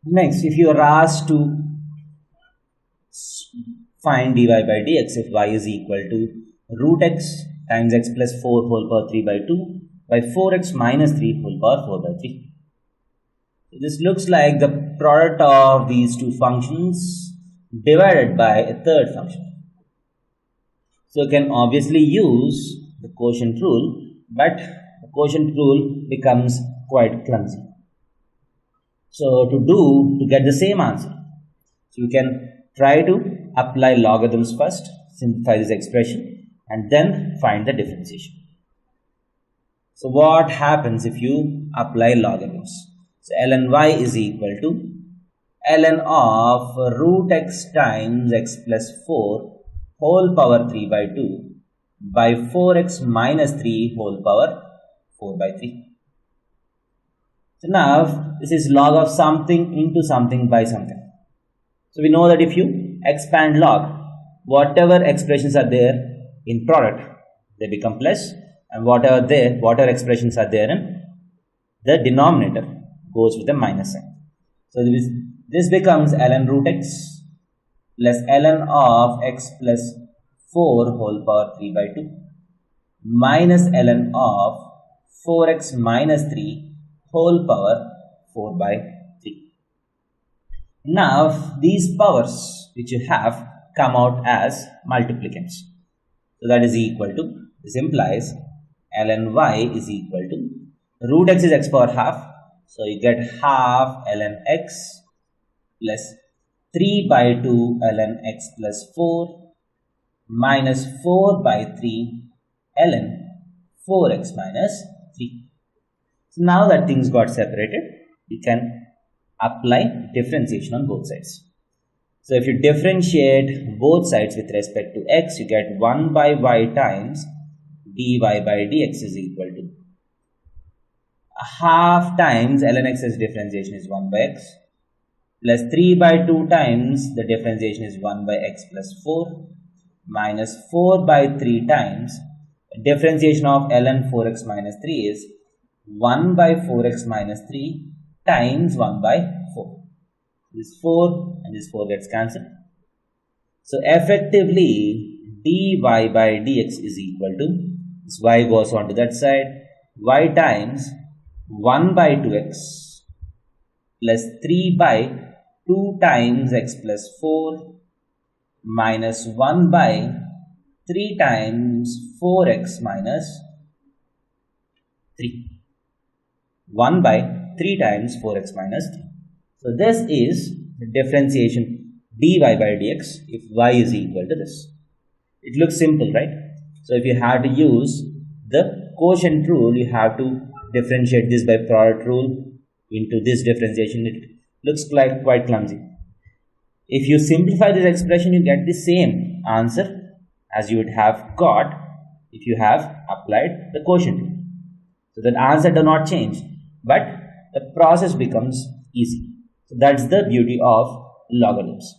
Next, if you are asked to find dy by dx if y is equal to root x times x plus 4 whole power 3 by 2 by 4x minus 3 whole power 4 by 3. So this looks like the product of these two functions divided by a third function. So you can obviously use the quotient rule, but the quotient rule becomes quite clumsy. So to get the same answer, so you can try to apply logarithms first, simplify this expression, and then find the differentiation. So what happens if you apply logarithms? So ln y is equal to ln of root x times x plus 4 whole power 3 by 2 by 4x minus 3 whole power 4 by 3. So now this is log of something into something by something. So we know that if you expand log, whatever expressions are there in product, they become plus, and whatever expressions are there in the denominator goes with a minus sign. So this becomes ln root x plus ln of x plus 4 whole power 3 by 2 minus ln of 4x minus 3 whole power 4 by 3. Now these powers which you have come out as multiplicants. So that is equal to, this implies ln y is equal to root x is x power half. So you get half ln x plus 3 by 2 ln x plus 4 minus 4 by 3 ln 4x minus 3. So now that things got separated, you can apply differentiation on both sides. So if you differentiate both sides with respect to x, you get 1 by y times dy by dx is equal to half times ln x's differentiation is 1 by x plus 3 by 2 times the differentiation is 1 by x plus 4 minus 4 by 3 times differentiation of ln 4x minus 3 is 1 by 4x minus 3 times 1 by 4. This 4 and this 4 gets cancelled. So effectively dy by dx is equal to, this y goes on to that side, y times 1 by 2x plus 3 by 2 times x plus 4 minus 1 by 3 times 4x minus 3. 1 by 3 times 4x minus 3. So this is the differentiation dy by dx if y is equal to this. It looks simple, right? So if you have to use the quotient rule, you have to differentiate this by product rule into this differentiation. It looks like quite clumsy. If you simplify this expression, you get the same answer as you would have got if you have applied the quotient rule. So the answer does not change, but the process becomes easy. So that's the beauty of logarithms.